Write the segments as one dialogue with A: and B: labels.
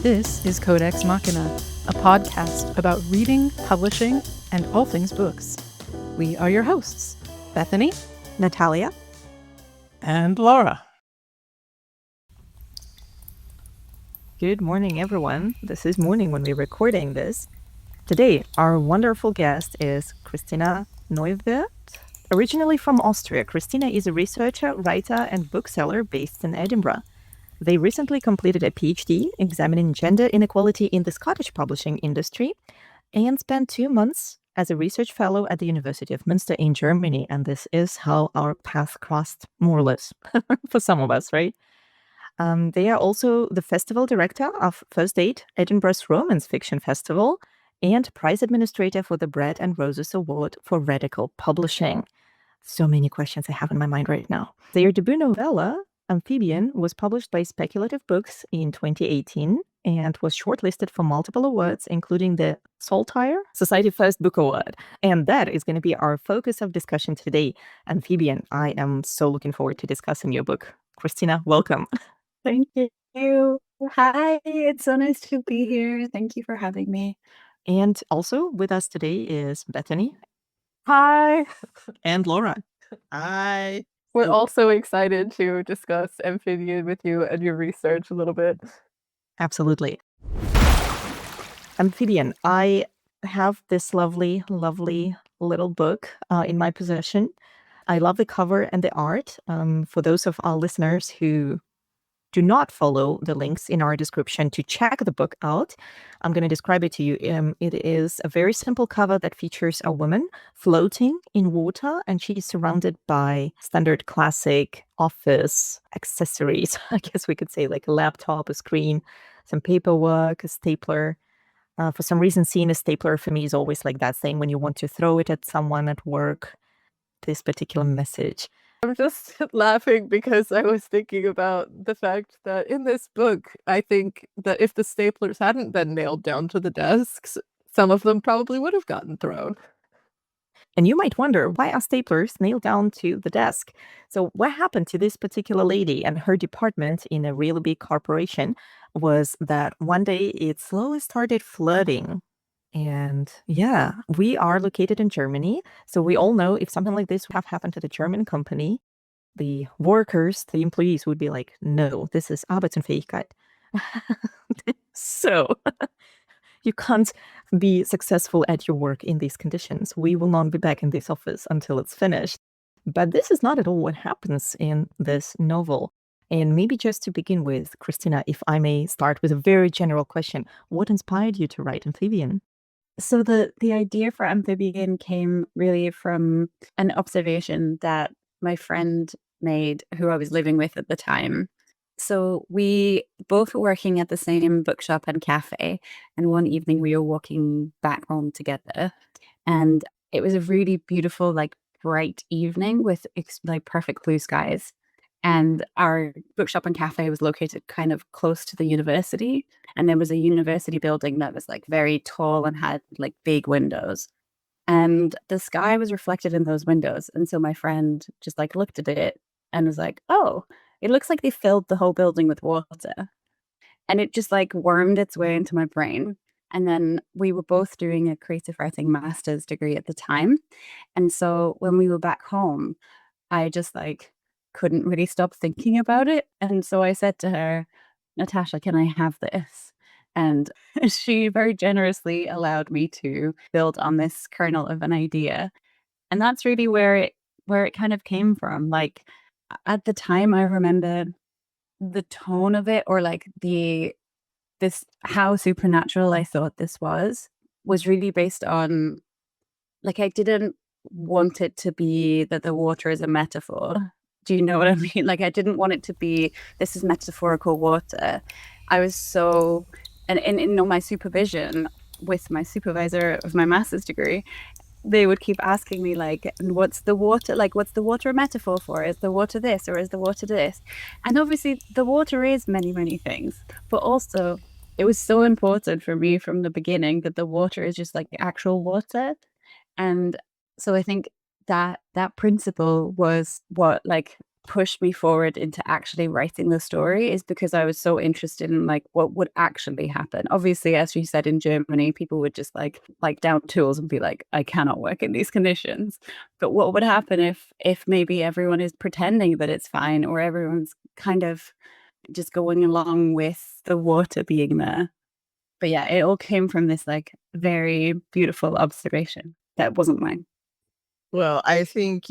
A: This is Codex Machina, a podcast about reading, publishing, and all things books. We are your hosts, Bethany,
B: Natalia,
C: and Laura.
B: Good morning, everyone. This is morning when we're recording this. Today, our wonderful guest is Christina Neuwirth. Originally from Austria, Christina is a researcher, writer, and bookseller based in Edinburgh. They recently completed a PhD examining gender inequality in the Scottish publishing industry and spent 2 months as a research fellow at the University of Münster in Germany. And this is how our path crossed, more or less, for some of us, right? They are also the festival director of First Date, Edinburgh's Romance Fiction Festival, and prize administrator for the Bread and Roses Award for Radical Publishing. So many questions I have in my mind right now. Their debut novella, Amphibian, was published by Speculative Books in 2018 and was shortlisted for multiple awards, including the Saltire Society First Book Award. And that is going to be our focus of discussion today. Amphibian, I am so looking forward to discussing your book. Christina, welcome.
D: Thank you. Hi, it's so nice to be here. Thank you for having me.
B: And also with us today is Bethany.
A: Hi.
C: And Laura. Hi.
A: We're also excited to discuss Amphibian with you and your research a little bit.
B: Absolutely. Amphibian, I have this lovely, lovely little book in my possession. I love the cover and the art. For those of our listeners who do not follow the links in our description to check the book out, I'm going to describe it to you. It is a very simple cover that features a woman floating in water, and she is surrounded by standard classic office accessories. I guess we could say like a laptop, a screen, some paperwork, a stapler. For some reason, seeing a stapler for me is always like that thing when you want to throw it at someone at work. This particular message.
A: I'm just laughing because I was thinking about the fact that in this book, I think that if the staplers hadn't been nailed down to the desks, some of them probably would have gotten thrown.
B: And you might wonder, why are staplers nailed down to the desk? So what happened to this particular lady and her department in a really big corporation was that one day it slowly started flooding. And yeah, we are located in Germany. So we all know if something like this would have happened to the German company, the workers, the employees would be like, no, this is Arbeitsunfähigkeit. So you can't be successful at your work in these conditions. We will not be back in this office until it's finished. But this is not at all what happens in this novel. And maybe just to begin with, Christina, if I may start with a very general question, what inspired you to write Amphibian?
D: So the idea for Amphibian came really from an observation that my friend made, who I was living with at the time. So we both were working at the same bookshop and cafe, and one evening we were walking back home together, and it was a really beautiful, like bright evening with like perfect blue skies. And our bookshop and cafe was located kind of close to the university. And there was a university building that was like very tall and had like big windows. And the sky was reflected in those windows. And so my friend just like looked at it and was like, oh, it looks like they filled the whole building with water. And it just like wormed its way into my brain. And then we were both doing a creative writing master's degree at the time. And so when we were back home, I just like couldn't really stop thinking about it. And so I said to her, Natasha, can I have this? And she very generously allowed me to build on this kernel of an idea. And that's really where it kind of came from. Like at the time, I remember the tone of it, or like this how supernatural I thought this was really based on, like, I didn't want it to be that the water is a metaphor. Do you know what I mean? Like, I didn't want it to be, this is metaphorical water. I was so, and in my supervision with my supervisor of my master's degree, they would keep asking me like, what's the water? Like, what's the water a metaphor for? Is the water this or is the water this? And obviously the water is many, many things, but also it was so important for me from the beginning that the water is just like actual water. And so I think that principle was what like pushed me forward into actually writing the story is because I was so interested in like what would actually happen. Obviously, as you said, in Germany, people would just like down tools and be like, I cannot work in these conditions. But what would happen if maybe everyone is pretending that it's fine, or everyone's kind of just going along with the water being there? But yeah, it all came from this like very beautiful observation that wasn't mine.
C: Well, I think,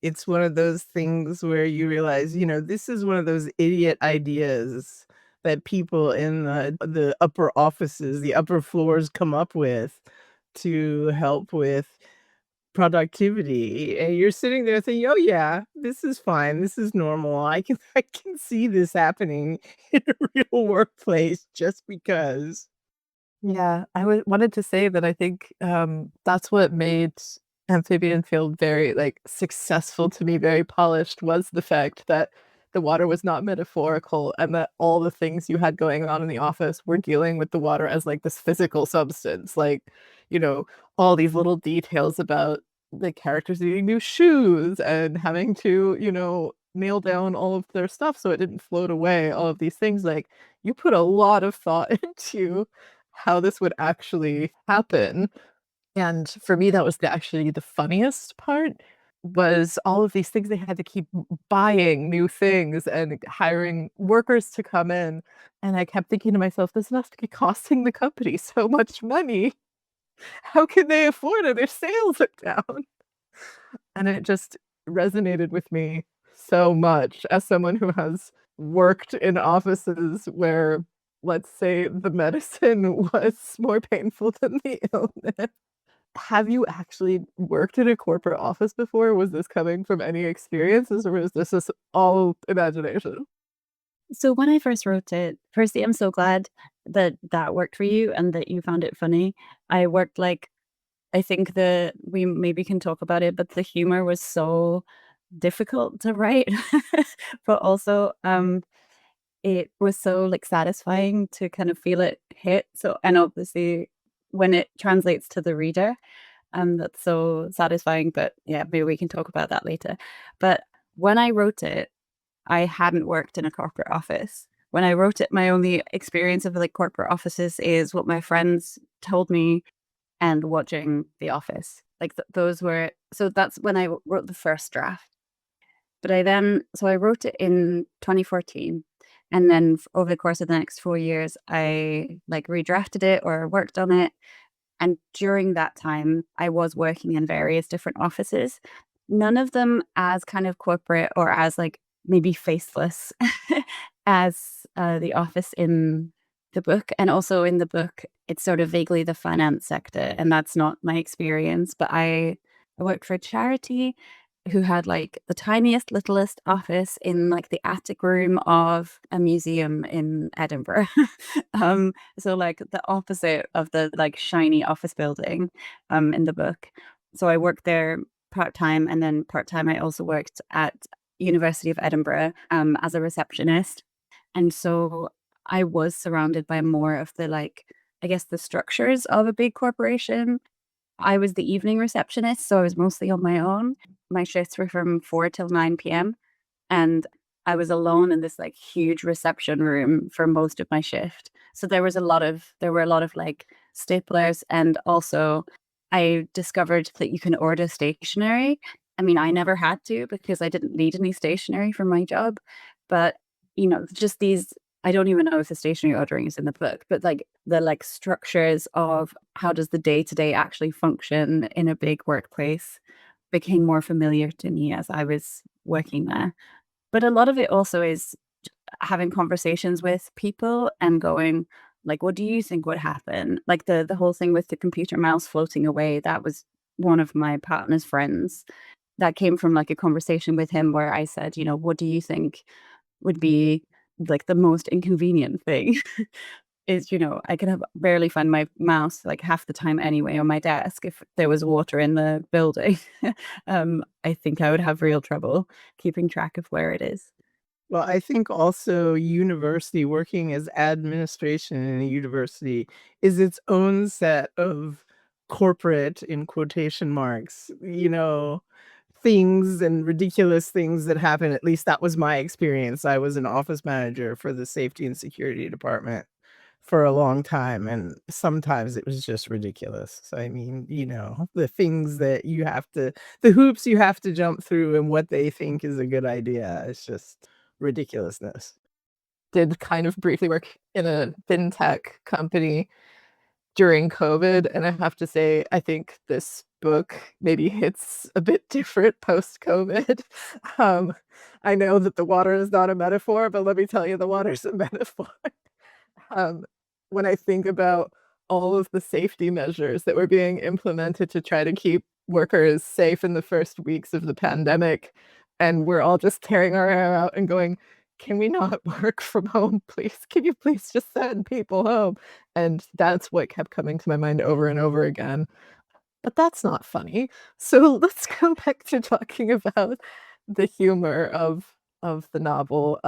C: it's one of those things where you realize, this is one of those idiot ideas that people in the upper offices, the upper floors come up with to help with productivity. And you're sitting there thinking, "Oh yeah, this is fine. This is normal. I can see this happening in a real workplace just because."
A: Yeah, wanted to say that I think, that's what made Amphibian feel very, like, successful to me, very polished, was the fact that the water was not metaphorical and that all the things you had going on in the office were dealing with the water as, like, this physical substance, like, you know, all these little details about the characters needing new shoes and having to, nail down all of their stuff so it didn't float away, all of these things, like, you put a lot of thought into how this would actually happen. And for me, that was actually the funniest part, was all of these things they had to keep buying new things and hiring workers to come in. And I kept thinking to myself, this must be costing the company so much money. How can they afford it? Their sales are down. And it just resonated with me so much as someone who has worked in offices where, let's say, the medicine was more painful than the illness. Have you actually worked in a corporate office before? Was this coming from any experiences, or was this just all imagination?
D: So when I first wrote it, firstly, I'm so glad that that worked for you and that you found it funny. I worked like, I think that we maybe can talk about it, but the humor was so difficult to write, but also it was so like satisfying to kind of feel it hit. So, and obviously when it translates to the reader, that's so satisfying. But yeah, maybe we can talk about that later. But when I wrote it, I hadn't worked in a corporate office. When I wrote it, my only experience of like corporate offices is what my friends told me and watching The Office. Like those were, so that's when I wrote the first draft. But I wrote it in 2014. And then over the course of the next 4 years, I like redrafted it or worked on it. And during that time, I was working in various different offices, none of them as kind of corporate or as like maybe faceless as the office in the book. And also in the book, it's sort of vaguely the finance sector. And that's not my experience. But I worked for a charity who had like the tiniest, littlest office in like the attic room of a museum in Edinburgh. So like the opposite of the like shiny office building in the book. So I worked there part-time, and then part-time I also worked at University of Edinburgh as a receptionist. And so I was surrounded by more of the like, I guess, the structures of a big corporation. I was the evening receptionist, so I was mostly on my own. My shifts were from 4 till 9 p.m. And I was alone in this like huge reception room for most of my shift. So there were a lot of like staplers, and also I discovered that you can order stationery. I mean, I never had to because I didn't need any stationery for my job, but just these, I don't even know if the stationery ordering is in the book, but like the like structures of how does the day-to-day actually function in a big workplace became more familiar to me as I was working there. But a lot of it also is having conversations with people and going like, what do you think would happen? Like the whole thing with the computer mouse floating away, that was one of my partner's friends. That came from like a conversation with him where I said, what do you think would be like the most inconvenient thing? Is, I could have barely find my mouse like half the time anyway on my desk if there was water in the building. I think I would have real trouble keeping track of where it is.
C: Well, I think also university, working as administration in a university, is its own set of corporate, in quotation marks, things and ridiculous things that happen. At least that was my experience. I was an office manager for the safety and security department for a long time, and sometimes it was just ridiculous. So, I mean, the things that the hoops you have to jump through and what they think is a good idea. It's just ridiculousness.
A: Did kind of briefly work in a fintech company during COVID, and I have to say, I think this book maybe hits a bit different post-COVID. Um, I know that the water is not a metaphor, but let me tell you, the water's a metaphor. Um, when I think about all of the safety measures that were being implemented to try to keep workers safe in the first weeks of the pandemic, and we're all just tearing our hair out and going, "Can we not work from home, please? Can you please just send people home?" And that's what kept coming to my mind over and over again. But that's not funny. So let's go back to talking about the humor of the novel.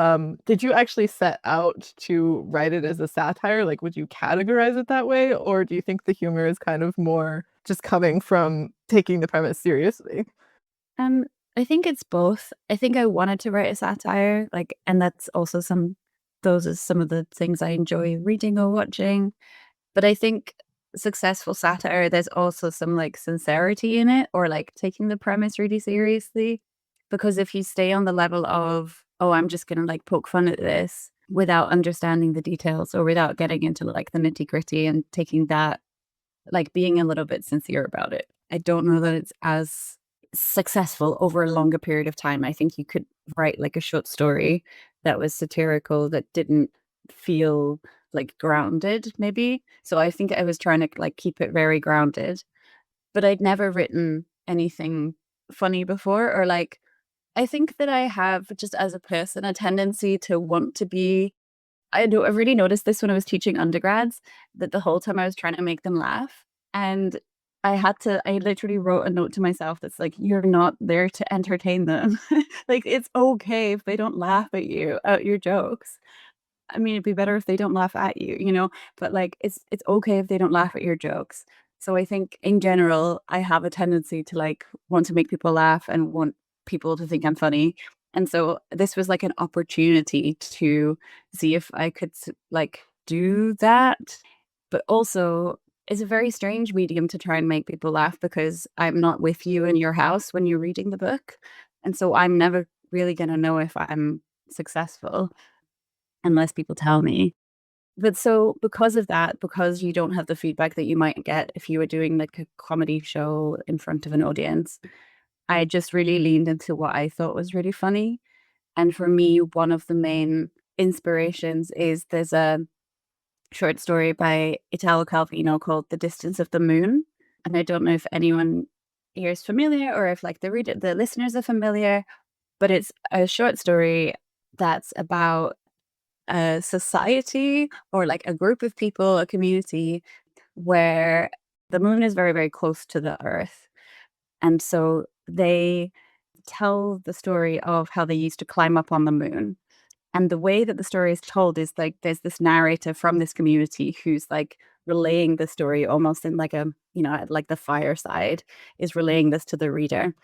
A: Did you actually set out to write it as a satire? Like, would you categorize it that way? Or do you think the humor is kind of more just coming from taking the premise seriously?
D: Um, I think it's both. I think I wanted to write a satire, and that's also those are some of the things I enjoy reading or watching. But I think successful satire, there's also some sincerity in it, or taking the premise really seriously. Because if you stay on the level of, oh, I'm just gonna poke fun at this without understanding the details or without getting into the nitty-gritty and taking that, being a little bit sincere about it, I don't know that it's as successful over a longer period of time. I think you could write a short story that was satirical that didn't feel grounded, maybe. So I think I was trying to keep it very grounded, but I'd never written anything funny before, or I think that I have, just as a person, a tendency to want to be. I've really noticed this when I was teaching undergrads, that the whole time I was trying to make them laugh, and I literally wrote a note to myself that's "You're not there to entertain them." It's okay if they don't laugh at your jokes. I mean, it'd be better if they don't laugh at you, but it's okay if they don't laugh at your jokes. So I think in general, I have a tendency to want to make people laugh and want people to think I'm funny. And so this was an opportunity to see if I could do that. But also, it's a very strange medium to try and make people laugh, because I'm not with you in your house when you're reading the book. And so I'm never really going to know if I'm successful unless people tell me. But so because of that, because you don't have the feedback that you might get if you were doing a comedy show in front of an audience, I just really leaned into what I thought was really funny. And for me, one of the main inspirations is there's a short story by Italo Calvino called "The Distance of the Moon." And I don't know if anyone here is familiar, or if the listeners are familiar, but it's a short story that's about a society, or a group of people, a community, where the moon is very, very close to the earth. And so they tell the story of how they used to climb up on the moon. And the way that the story is told is there's this narrator from this community who's relaying the story almost in the fireside, is relaying this to the reader.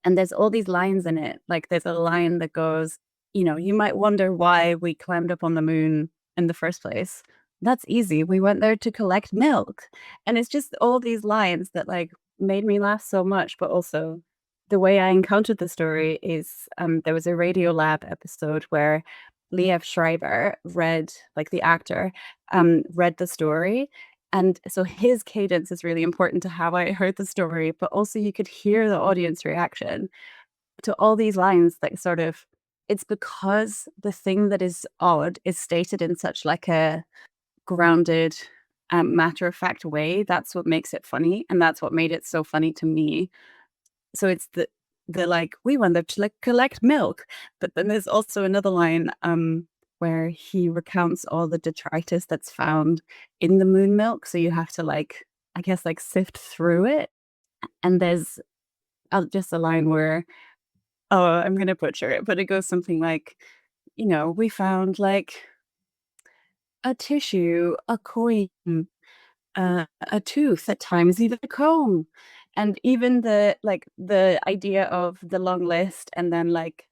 D: And there's all these lines in it. There's a line that goes, "You might wonder why we climbed up on the moon in the first place. That's easy. We went there to collect milk." And it's just all these lines that made me laugh so much. But also, the way I encountered the story is, there was a Radio Lab episode where Liev Schreiber read, the actor, read the story. And so his cadence is really important to how I heard the story, but also you could hear the audience reaction to all these lines it's because the thing that is odd is stated in such a grounded, matter of fact way. That's what makes it funny. And that's what made it so funny to me. So it's the we went there to collect milk. But then there's also another line, where he recounts all the detritus that's found in the moon milk. So you have to I guess sift through it. And there's just a line where, oh, I'm gonna butcher it, but it goes something we found a tissue, a coin, a tooth, at times even a comb. And even the idea of the long list and then like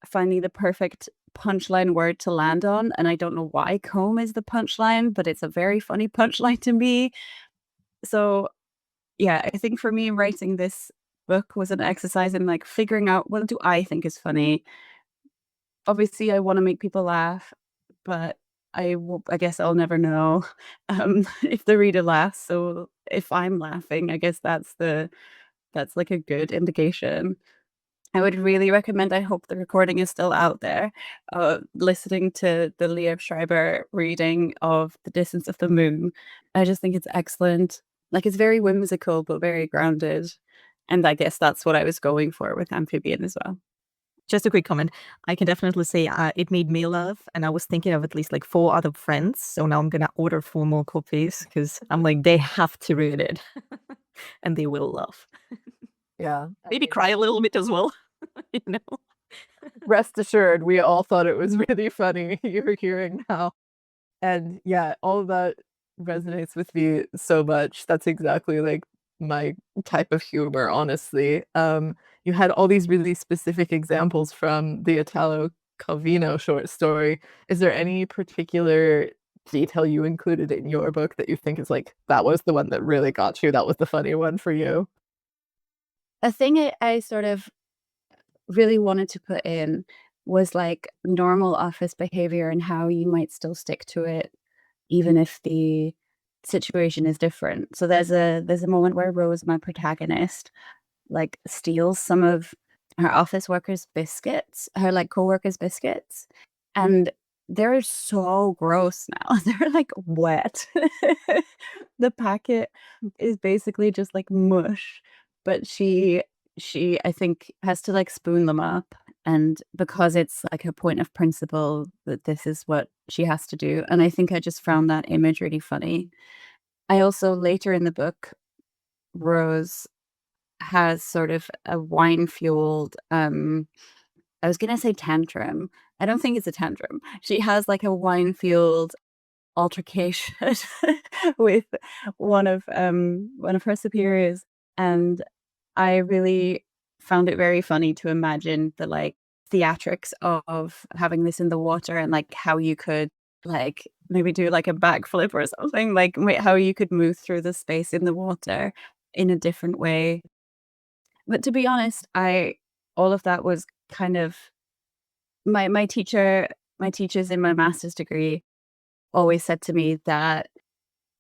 D: finding the perfect punchline word to land on. And I don't know why comb is the punchline, but it's a very funny punchline to me. So yeah, I think for me writing this book was an exercise in like figuring out what do I think is funny. Obviously I want to make people laugh, but I guess I'll never know if the reader laughs. So if I'm laughing, I guess that's like a good indication. I would really recommend, I hope the recording is still out there, listening to the Liev Schreiber reading of The Distance of the Moon. I just think it's excellent. Like, it's very whimsical, but very grounded. And I guess that's what I was going for with Amphibian as well.
B: Just a quick comment. I can definitely say it made me laugh, and I was thinking of at least like 4 other friends. So now I'm gonna order 4 more copies because I'm like, they have to read it, and they will laugh.
A: Yeah.
B: Maybe cry a little bit as well. You know.
A: Rest assured, we all thought it was really funny. You're hearing now. And yeah, all of that resonates with me so much. That's exactly like my type of humor, honestly. You had all these really specific examples from the Italo Calvino short story. Is there any particular detail you included in your book that you think is like, that was the one that really got you? That was the funny one for you?
D: A thing I sort of really wanted to put in was like normal office behavior and how you might still stick to it even if the situation is different. So there's a moment where Rose, my protagonist, like steals some of her office workers' biscuits, her like co-workers' biscuits, and they're so gross now. They're like wet. The packet is basically just like mush, but she I think has to like spoon them up, and because it's like her point of principle that this is what she has to do. And I think I just found that image really funny. I also later in the book, Rose has sort of a wine fueled I was gonna say tantrum. I don't think it's a tantrum. She has like a wine fueled altercation with one of her superiors, and I really found it very funny to imagine the like theatrics of having this in the water and like how you could like maybe do like a backflip or something, like how you could move through the space in the water in a different way. But to be honest, I all of that was kind of my teachers in my master's degree always said to me that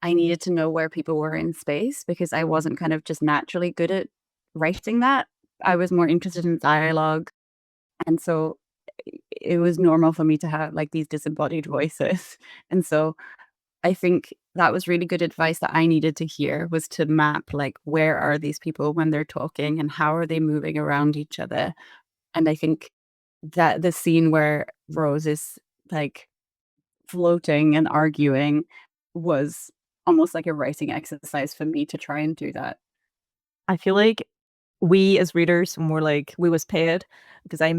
D: I needed to know where people were in space because I wasn't kind of just naturally good at writing that. I was more interested in dialogue. And so it was normal for me to have like these disembodied voices. And so I think that was really good advice that I needed to hear, was to map like where are these people when they're talking and how are they moving around each other. And I think that the scene where Rose is like floating and arguing was almost like a writing exercise for me to try and do that.
B: I feel like we as readers more like we was paired because I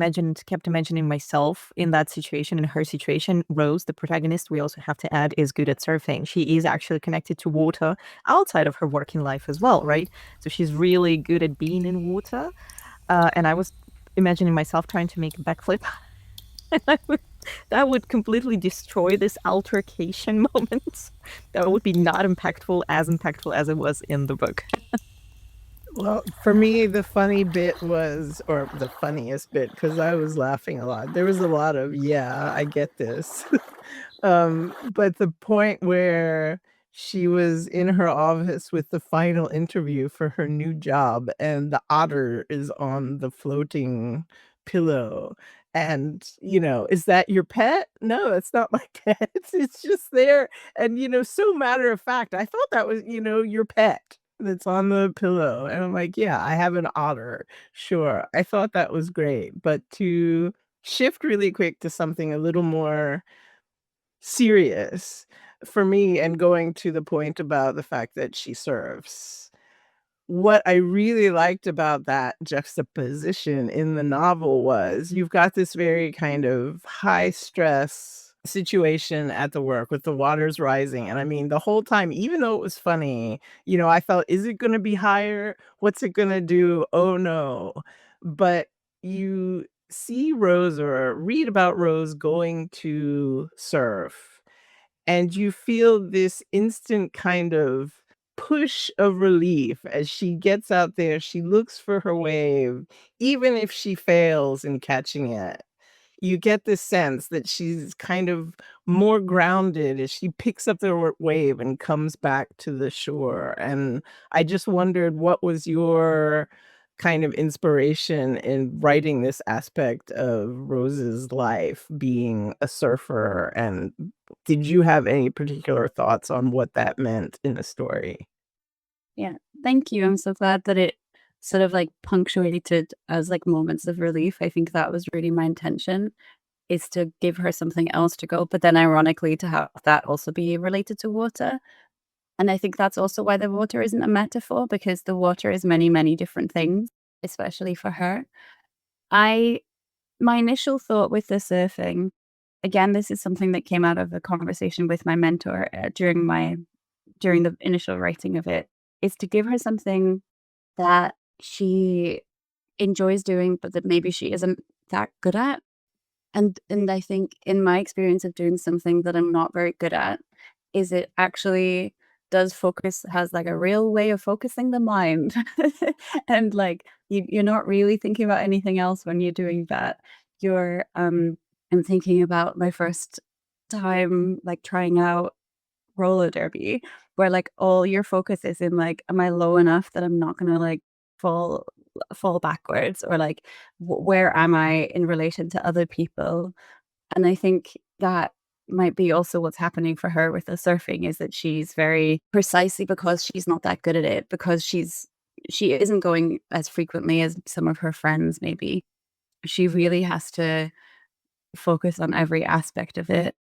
B: kept imagining myself in that situation, in her situation. Rose, the protagonist, we also have to add, is good at surfing. She is actually connected to water outside of her working life as well, right? So she's really good at being in water. And I was imagining myself trying to make a backflip. That would completely destroy this altercation moment. That would be not impactful as it was in the book.
C: Well, for me, the funny bit was, or the funniest bit, because I was laughing a lot. There was a lot of, yeah, I get this. But the point where she was in her office with the final interview for her new job, and the otter is on the floating pillow. And, is that your pet? No, it's not my pet. It's just there. And, so matter of fact, I thought that was, your pet that's on the pillow. And I'm like, yeah, I have an otter. Sure. I thought that was great. But to shift really quick to something a little more serious for me, and going to the point about the fact that she serves. What I really liked about that juxtaposition in the novel was you've got this very kind of high stress situation at the work with the waters rising. And I mean, the whole time, even though it was funny, I felt, is it going to be higher? What's it going to do? Oh no. But you see Rose or read about Rose going to surf, and you feel this instant kind of push of relief as she gets out there. She looks for her wave, even if she fails in catching it. You get this sense that she's kind of more grounded as she picks up the wave and comes back to the shore. And I just wondered, what was your kind of inspiration in writing this aspect of Rose's life, being a surfer? And did you have any particular thoughts on what that meant in the story?
D: Yeah, thank you. I'm so glad that it sort of like punctuated as like moments of relief. I think that was really my intention, is to give her something else to go, but then ironically to have that also be related to water. And I think that's also why the water isn't a metaphor, because the water is many, many different things, especially for her. My initial thought with the surfing, again, this is something that came out of a conversation with my mentor during the initial writing of it, is to give her something that she enjoys doing, but that maybe she isn't that good at. And I think in my experience of doing something that I'm not very good at, is it actually has like a real way of focusing the mind. And like you're not really thinking about anything else when you're doing that. I'm thinking about my first time like trying out roller derby, where like all your focus is in like, am I low enough that I'm not gonna like fall fall backwards, or like where am I in relation to other people? And I think that might be also what's happening for her with the surfing, is that she's very precisely, because she's not that good at it, because she isn't going as frequently as some of her friends maybe. She really has to focus on every aspect of it.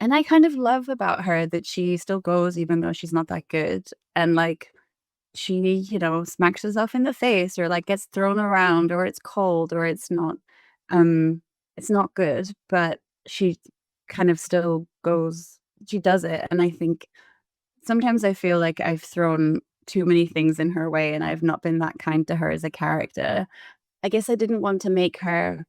D: And I kind of love about her that she still goes even though she's not that good. And like she, smacks herself in the face, or like gets thrown around, or it's cold, or it's not good, but she kind of still goes, she does it. And I think sometimes I feel like I've thrown too many things in her way and I've not been that kind to her as a character. I guess I didn't want to make her,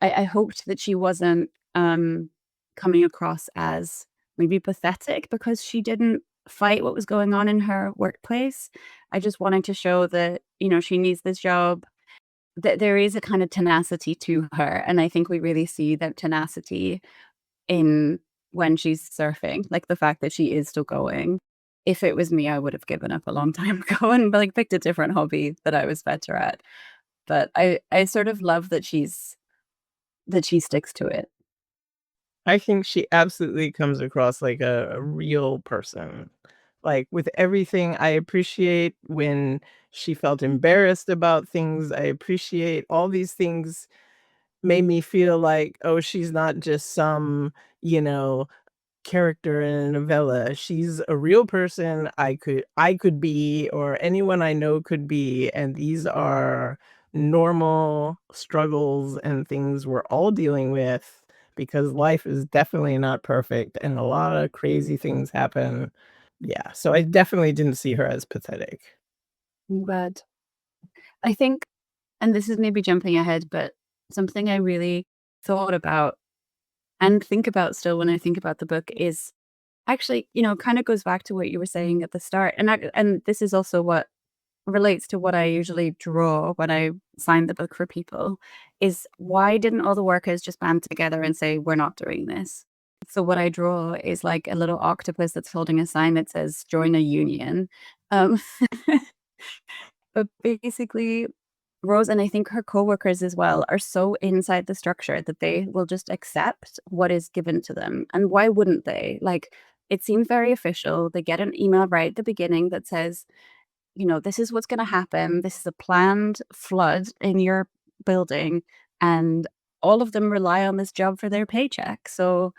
D: I hoped that she wasn't coming across as maybe pathetic because she didn't fight what was going on in her workplace. I just wanted to show that, she needs this job, that there is a kind of tenacity to her. And I think we really see that tenacity in when she's surfing, like the fact that she is still going. If it was me, I would have given up a long time ago and like picked a different hobby that I was better at. But I sort of love that she sticks to it.
C: I think she absolutely comes across like a real person. Like, with everything, I appreciate when she felt embarrassed about things. I appreciate all these things made me feel like, oh, she's not just some, you know, character in a novella. She's a real person I could be, or anyone I know could be, and these are normal struggles and things we're all dealing with, because life is definitely not perfect and a lot of crazy things happen. Yeah, so I definitely didn't see her as pathetic.
D: But I think, and this is maybe jumping ahead, but something I really thought about and think about still when I think about the book is actually, kind of goes back to what you were saying at the start. And this is also what relates to what I usually draw when I sign the book for people, is why didn't all the workers just band together and say, we're not doing this? So what I draw is like a little octopus that's holding a sign that says, join a union. Um, but basically, Rose, and I think her coworkers as well, are so inside the structure that they will just accept what is given to them. And why wouldn't they? Like, it seems very official. They get an email right at the beginning that says, this is what's going to happen. This is a planned flood in your building. And all of them rely on this job for their paycheck. So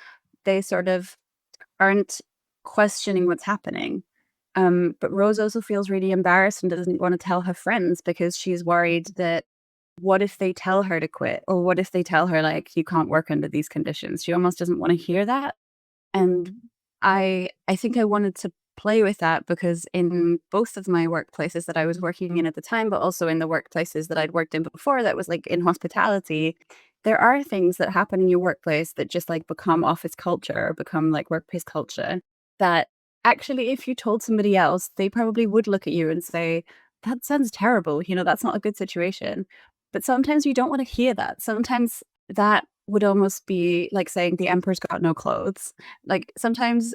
D: they sort of aren't questioning what's happening. But Rose also feels really embarrassed and doesn't want to tell her friends because she's worried that what if they tell her to quit? Or what if they tell her, like, you can't work under these conditions? She almost doesn't want to hear that. And I think I wanted to play with that because in both of my workplaces that I was working in at the time, but also in the workplaces that I'd worked in before that was like in hospitality, there are things that happen in your workplace that just like become office culture or become like workplace culture that actually, if you told somebody else, they probably would look at you and say, that sounds terrible. That's not a good situation. But sometimes you don't want to hear that. Sometimes that would almost be like saying the emperor's got no clothes. Like sometimes,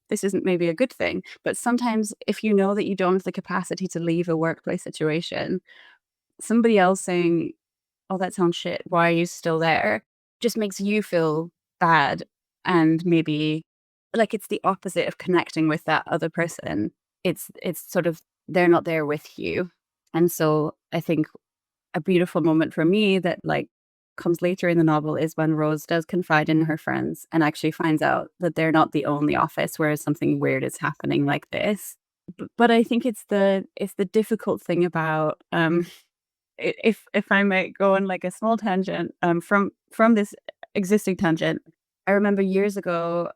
D: this isn't maybe a good thing, but sometimes if you know that you don't have the capacity to leave a workplace situation, somebody else saying, oh, that sounds shit, why are you still there? Just makes you feel bad. And maybe like it's the opposite of connecting with that other person. It's sort of, they're not there with you. And so I think a beautiful moment for me that like comes later in the novel is when Rose does confide in her friends and actually finds out that they're not the only office where something weird is happening like this. But I think it's the difficult thing about if I might go on like a small tangent from this existing tangent. I remember years ago,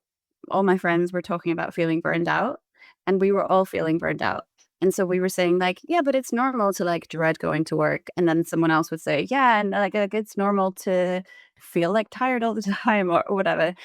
D: all my friends were talking about feeling burned out, and we were all feeling burned out. And so we were saying like, yeah, but it's normal to like dread going to work. And then someone else would say, yeah, and like it's normal to feel like tired all the time or whatever.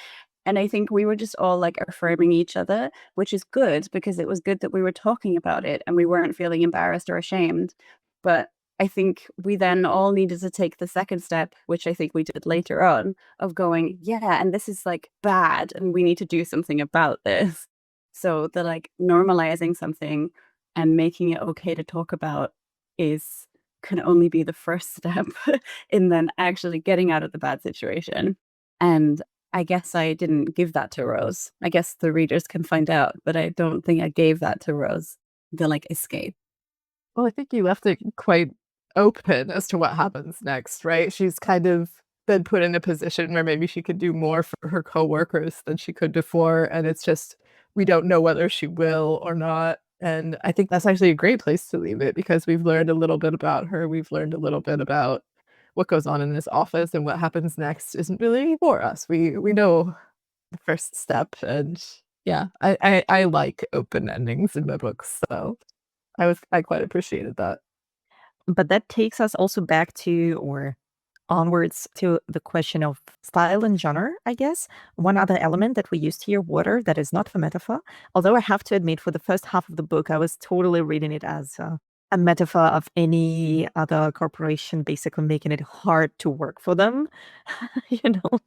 D: And I think we were just all like affirming each other, which is good because it was good that we were talking about it and we weren't feeling embarrassed or ashamed. But I think we then all needed to take the second step, which I think we did later on, of going, yeah, and this is like bad and we need to do something about this. So the like normalizing something and making it okay to talk about can only be the first step in then actually getting out of the bad situation. And I guess I didn't give that to Rose. I guess the readers can find out, but I don't think I gave that to Rose, the like escape.
A: Well, I think you left it quite open as to what happens next, right? She's kind of been put in a position where maybe she could do more for her coworkers than she could before, and it's just we don't know whether she will or not. And I think that's actually a great place to leave it because we've learned a little bit about her. We've learned a little bit about what goes on in this office, and what happens next isn't really for us. We know the first step, and yeah, I like open endings in my books, so I quite appreciated that.
B: But that takes us also back to, or onwards to, the question of style and genre, I guess. One other element that we used here, water, that is not a metaphor. Although I have to admit, for the first half of the book, I was totally reading it as a metaphor of any other corporation basically making it hard to work for them. you know,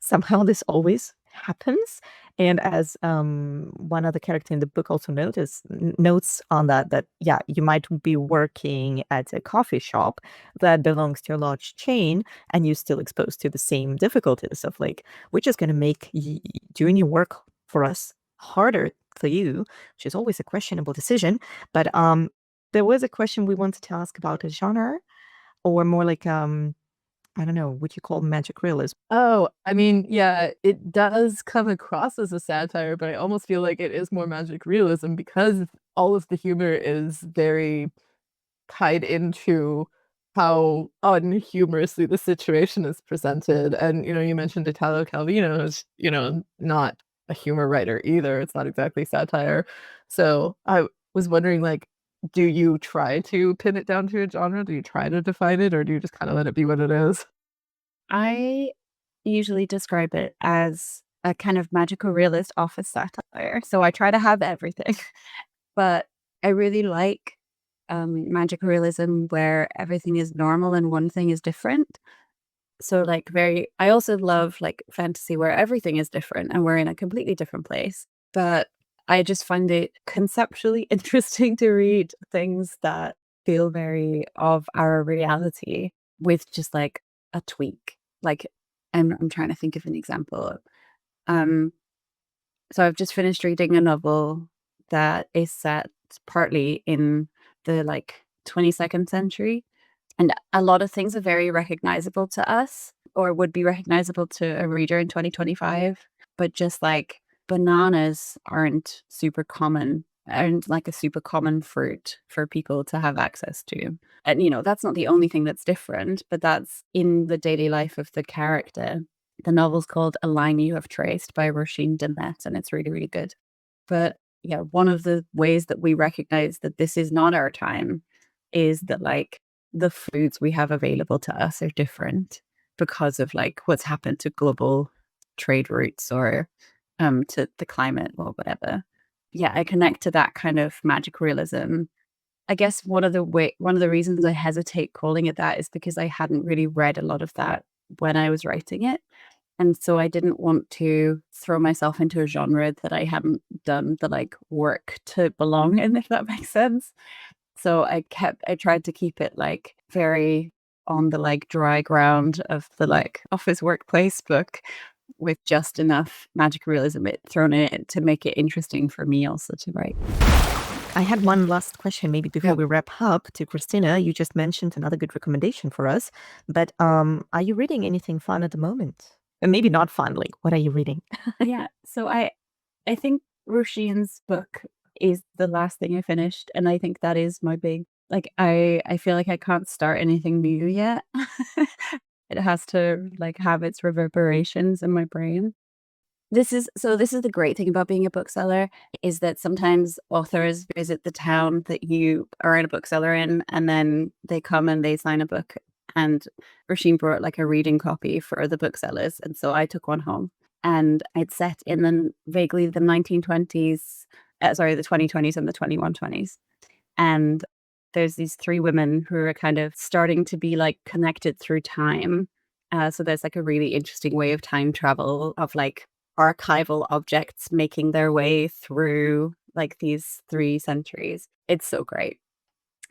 B: Somehow this always happens. And as one other character in the book also notes on that, yeah, you might be working at a coffee shop that belongs to a large chain, and you're still exposed to the same difficulties of like, we're just going to make doing your work for us harder for you, which is always a questionable decision. But there was a question we wanted to ask about a genre, or more like I don't know, what you call magic realism.
A: Oh, I mean, yeah, it does come across as a satire, but I almost feel like it is more magic realism because all of the humor is very tied into how unhumorously the situation is presented. And, you mentioned Italo Calvino is, not a humor writer either. It's not exactly satire. So I was wondering, like, do you try to pin it down to a genre? Do you try to define it, or do you just kind of let it be what it is?
D: I usually describe it as a kind of magical realist office satire. So I try to have everything, but I really like magical realism where everything is normal and one thing is different. So like I also love like fantasy where everything is different and we're in a completely different place. But I just find it conceptually interesting to read things that feel very of our reality with just like a tweak. Like I'm trying to think of an example. Um, so I've just finished reading a novel that is set partly in the like 22nd century. And a lot of things are very recognizable to us or would be recognizable to a reader in 2025. But just like bananas aren't super common aren't like a super common fruit for people to have access to. And, that's not the only thing that's different, but that's in the daily life of the character. The novel's called A Line You Have Traced by Roisin Demet, and it's really, really good. But yeah, one of the ways that we recognize that this is not our time is that like the foods we have available to us are different because of like what's happened to global trade routes or to the climate or whatever. Yeah, I connect to that kind of magic realism. I guess one of the reasons I hesitate calling it that is because I hadn't really read a lot of that when I was writing it. And so I didn't want to throw myself into a genre that I hadn't done the like work to belong in, if that makes sense. So I tried to keep it like very on the like dry ground of the like office workplace book with just enough magic realism thrown in it to make it interesting for me also to write.
B: I had one last question maybe before
A: Yeah.
B: we wrap up to Christina. You just mentioned another good recommendation for us, but are you reading anything fun at the moment? And maybe not fun, like what are you reading?
D: Yeah. So I think Roisin's book is the last thing I finished, and I think that is my big like I feel like I can't start anything new yet. It has to like have its reverberations in my brain. This is the great thing about being a bookseller is that sometimes authors visit the town that you are in a bookseller in, and then they come and they sign a book. And Roisin brought like a reading copy for the booksellers, and so I took one home. And it's set in vaguely the 1920s, the 2020s and the 2120s. And there's these three women who are kind of starting to be like connected through time. So there's like a really interesting way of time travel of like archival objects making their way through like these 3 centuries. It's so great.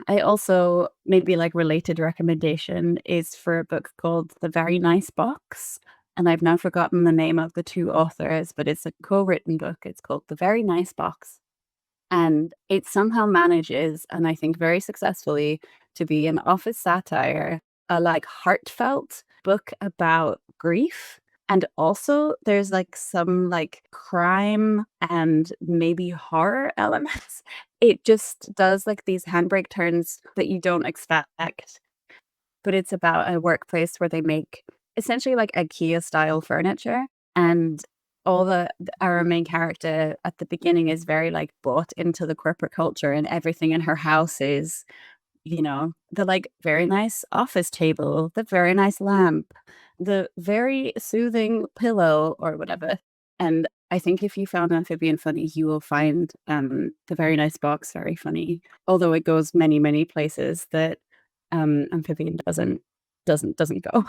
D: I also, maybe like related recommendation is for a book called The Very Nice Box. And I've now forgotten the name of the 2 authors, but it's a co-written book. It's called The Very Nice Box. And it somehow manages, and I think very successfully, to be an office satire, a like heartfelt book about grief. And also there's like some like crime and maybe horror elements. It just does like these handbrake turns that you don't expect. But it's about a workplace where they make essentially like IKEA style furniture. And our main character at the beginning is very like bought into the corporate culture, and everything in her house is, the like very nice office table, the very nice lamp, the very soothing pillow or whatever. And I think if you found Amphibian funny, you will find The Very Nice Box very funny, although it goes many, many places that Amphibian doesn't go.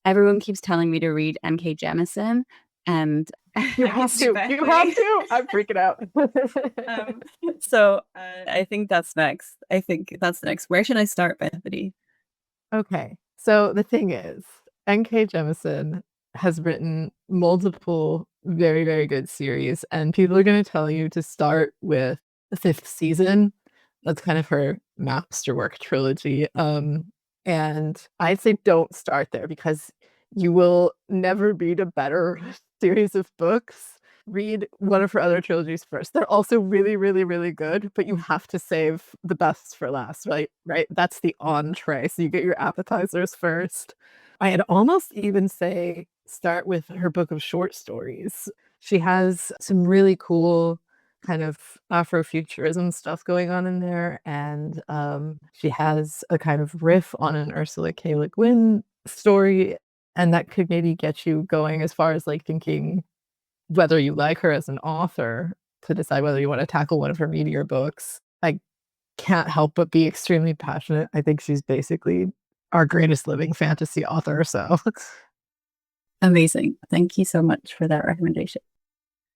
D: Everyone keeps telling me to read M.K. Jemisin, and
A: You have to. You have to. I'm freaking out.
D: So I think that's next. Where should I start, Bethany?
A: Okay. So the thing is, N.K. Jemisin has written multiple very, very good series, and people are going to tell you to start with the 5th season. That's kind of her masterwork trilogy. And I'd say don't start there because you will never read a better series of books. Read one of her other trilogies first. They're also really, really, really good, but you have to save the best for last, right? Right? That's the entree. So you get your appetizers first. I'd almost even say start with her book of short stories. She has some really cool kind of Afrofuturism stuff going on in there. And she has a kind of riff on an Ursula K. Le Guin story. And that could maybe get you going as far as like thinking whether you like her as an author to decide whether you want to tackle one of her meteor books. I can't help but be extremely passionate. I think she's basically our greatest living fantasy author. So
D: Amazing. Thank you so much for that recommendation.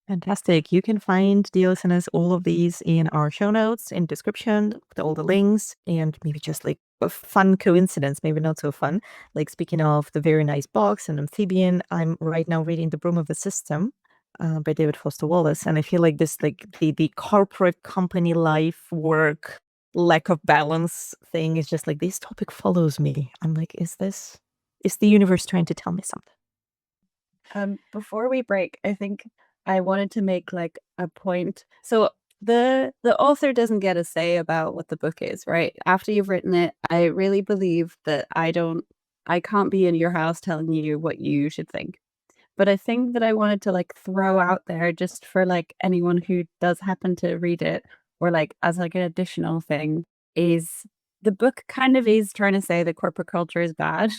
B: Fantastic. You can find, dear listeners, all of these in our show notes, in description, with all the links, and maybe just like a fun coincidence, maybe not so fun. Like speaking of The Very Nice Box and Amphibian, I'm right now reading The Broom of the System by David Foster Wallace. And I feel like this, like the corporate company life, work, lack of balance thing is just like, this topic follows me. I'm like, is the universe trying to tell me something?
D: Before we break, I think I wanted to make like a point. So the author doesn't get a say about what the book is, right? After you've written it, I really believe that I can't be in your house telling you what you should think. But I think that I wanted to like throw out there just for like anyone who does happen to read it, or like as like an additional thing, is the book kind of is trying to say that corporate culture is bad.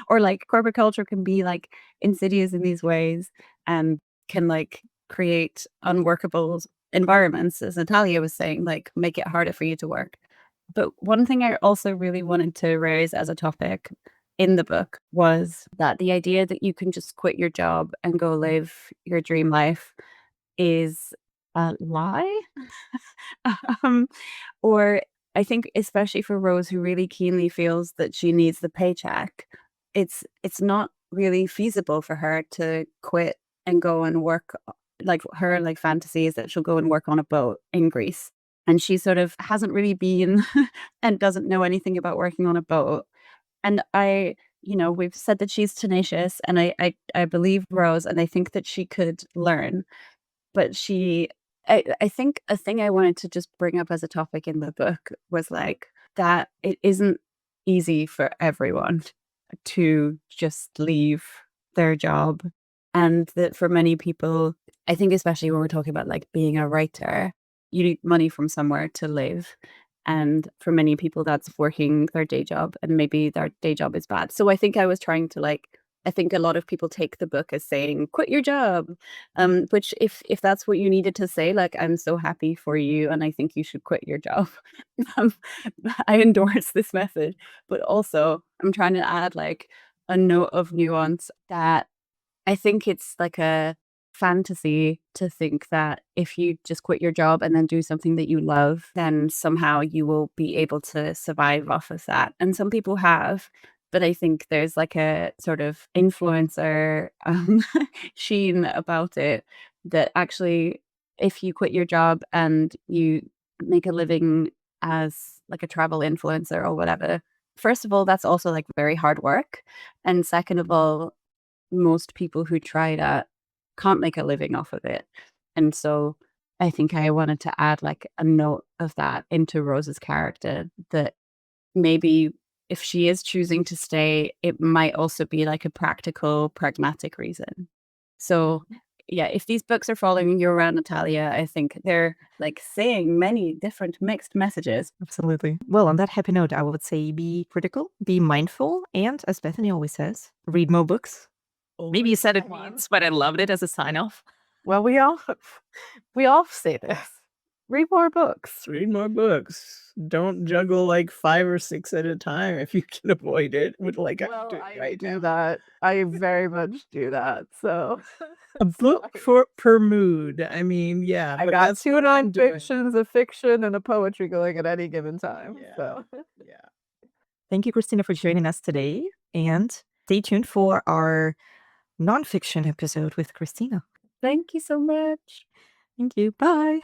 D: Or like corporate culture can be like insidious in these ways and can like create unworkable environments, as Natalia was saying, like make it harder for you to work. But one thing I also really wanted to raise as a topic in the book was that the idea that you can just quit your job and go live your dream life is a lie. um, or I think especially for Rose, who really keenly feels that she needs the paycheck, it's not really feasible for her to quit and go and work. Like her like fantasy is that she'll go and work on a boat in Greece. And she sort of hasn't really been and doesn't know anything about working on a boat. And we've said that she's tenacious, and I believe Rose, and I think that she could learn. But I think a thing I wanted to just bring up as a topic in the book was like that it isn't easy for everyone to just leave their job. And that for many people, I think especially when we're talking about like being a writer, you need money from somewhere to live. And for many people, that's working their day job, and maybe their day job is bad. So I think I was trying to like, I think a lot of people take the book as saying, quit your job, which if that's what you needed to say, like, I'm so happy for you. And I think you should quit your job. um, I endorse this message, but also I'm trying to add like a note of nuance that I think it's like a fantasy to think that if you just quit your job and then do something that you love, then somehow you will be able to survive off of that. And some people have, but I think there's like a sort of influencer sheen about it that actually, if you quit your job and you make a living as like a travel influencer or whatever, first of all, that's also like very hard work. And second of all, most people who try that can't make a living off of it. And so I think I wanted to add like a note of that into Rose's character, that maybe if she is choosing to stay, it might also be like a practical, pragmatic reason. So yeah, if these books are following you around, Natalia, I think they're like saying many different mixed messages.
B: Absolutely. Well, on that happy note, I would say be critical, be mindful, and as Bethany always says, read more books. Maybe you said it once, but I loved it as a sign off.
A: Well, we all say this. Read more books.
C: Read more books. Don't juggle like 5 or 6 at a time if you can avoid it. With like
A: Well,
C: I'm doing
A: I
C: right
A: do
C: now.
A: that. I very much do that. So
C: A book per mood. I mean, yeah.
A: I
C: but
A: got
C: that's
A: 2
C: what I'm doing.
A: nonfictions, a fiction, and a poetry going at any given time.
C: Yeah.
A: So
C: Yeah.
B: Thank you, Christina, for joining us today. And stay tuned for our nonfiction episode with Christina.
D: Thank you so much.
B: Thank you. Bye.